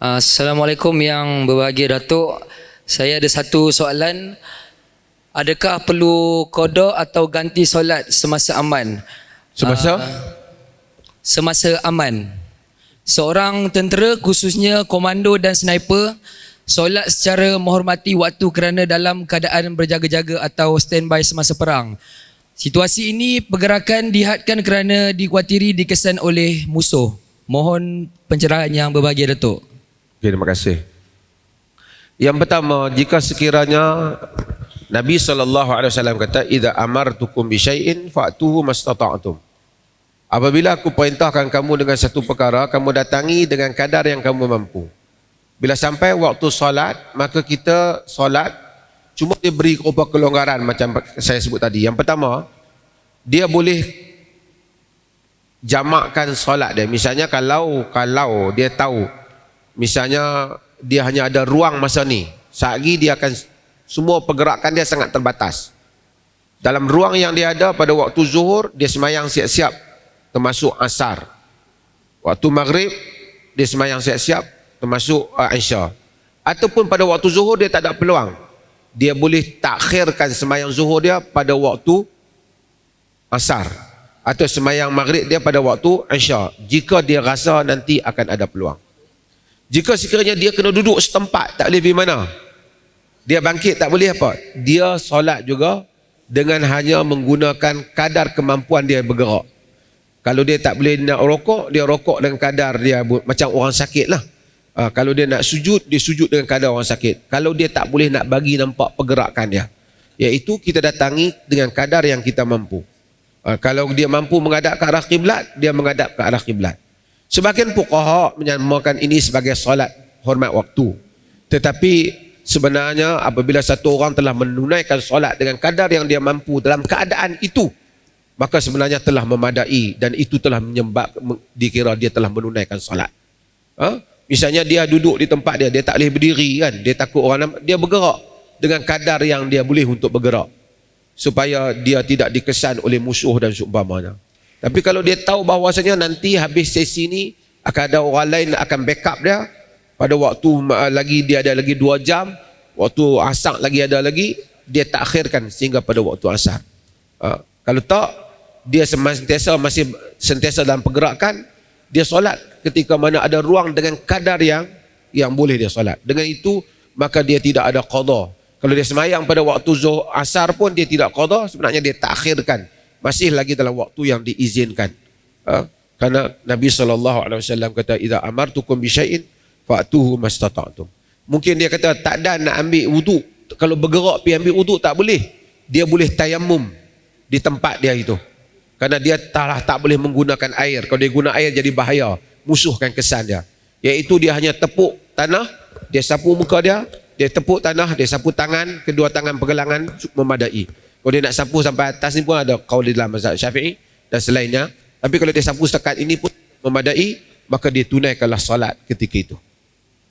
Assalamualaikum yang berbahagia Datuk. Saya ada satu soalan. Adakah perlu qada atau ganti solat semasa aman? Semasa aman. Seorang tentera, khususnya komando dan sniper, solat secara menghormati waktu kerana dalam keadaan berjaga-jaga atau standby semasa perang. Situasi ini pergerakan dihadkan kerana dikhawatiri dikesan oleh musuh. Mohon pencerahan yang berbahagia Datuk. Okay, terima kasih. Yang pertama, jika sekiranya Nabi SAW kata, "Idza amartukum bi syai'in fa'tuhu mastata'tum." Apabila aku perintahkan kamu dengan satu perkara, kamu datangi dengan kadar yang kamu mampu. Bila sampai waktu solat, maka kita solat cuma diberi beberapa kelonggaran macam saya sebut tadi. Yang pertama, dia boleh jamakkan solat dia. Misalnya kalau dia tahu, misalnya dia hanya ada ruang masa ni, sehari dia akan, semua pergerakan dia sangat terbatas. Dalam ruang yang dia ada pada waktu zuhur, dia semayang siap-siap termasuk asar. Waktu maghrib, dia semayang siap-siap termasuk isya. Ataupun pada waktu zuhur dia tak ada peluang, dia boleh takhirkan semayang zuhur dia pada waktu asar, atau semayang maghrib dia pada waktu isya, jika dia rasa nanti akan ada peluang. Jika sekiranya dia kena duduk setempat, tak boleh pergi mana, dia bangkit tak boleh apa, dia solat juga dengan hanya menggunakan kadar kemampuan dia bergerak. Kalau dia tak boleh nak rokok, dia rokok dengan kadar dia, macam orang sakit lah. Kalau dia nak sujud, dia sujud dengan kadar orang sakit. Kalau dia tak boleh nak bagi nampak pergerakan dia, iaitu kita datangi dengan kadar yang kita mampu. Kalau dia mampu menghadap ke arah kiblat, dia menghadap ke arah kiblat. Sebahagian fuqaha menyamakan ini sebagai solat hormat waktu. Tetapi sebenarnya apabila satu orang telah menunaikan solat dengan kadar yang dia mampu dalam keadaan itu, maka sebenarnya telah memadai, dan itu telah dikira dia telah menunaikan solat. Misalnya dia duduk di tempat dia tak boleh berdiri kan, dia takut orang nampak, dia bergerak dengan kadar yang dia boleh untuk bergerak, supaya dia tidak dikesan oleh musuh dan seumpamanya. Tapi kalau dia tahu bahawasanya nanti habis sesi ni akan ada orang lain akan backup dia, pada waktu lagi dia ada lagi 2 jam, waktu asar lagi ada lagi, dia takhirkan sehingga pada waktu asar. Kalau tak, dia masih sentiasa dalam pergerakan, dia solat ketika mana ada ruang dengan kadar yang boleh dia solat. Dengan itu maka dia tidak ada qada. Kalau dia semayang pada waktu asar pun dia tidak qada, sebenarnya dia takhirkan, masih lagi dalam waktu yang diizinkan. Karena Nabi SAW kata, "Idza amartukum bi syai'in fa'tuhu mastata'tum." Mungkin dia kata tak ada nak ambil wuduk, kalau bergerak pergi ambil wuduk tak boleh, dia boleh tayamum di tempat dia itu, karena dia tak boleh menggunakan air. Kalau dia guna air jadi bahaya, musuhkan kesan dia. Iaitu dia hanya tepuk tanah, dia sapu muka dia tepuk tanah, dia sapu tangan, kedua tangan pergelangan, memadai. Kalau dia nak sapu sampai atas ni pun ada qaul di dalam mazhab Syafi'i dan selainnya. Tapi kalau dia sapu setakat ini pun memadai, maka dia tunaikanlah solat ketika itu.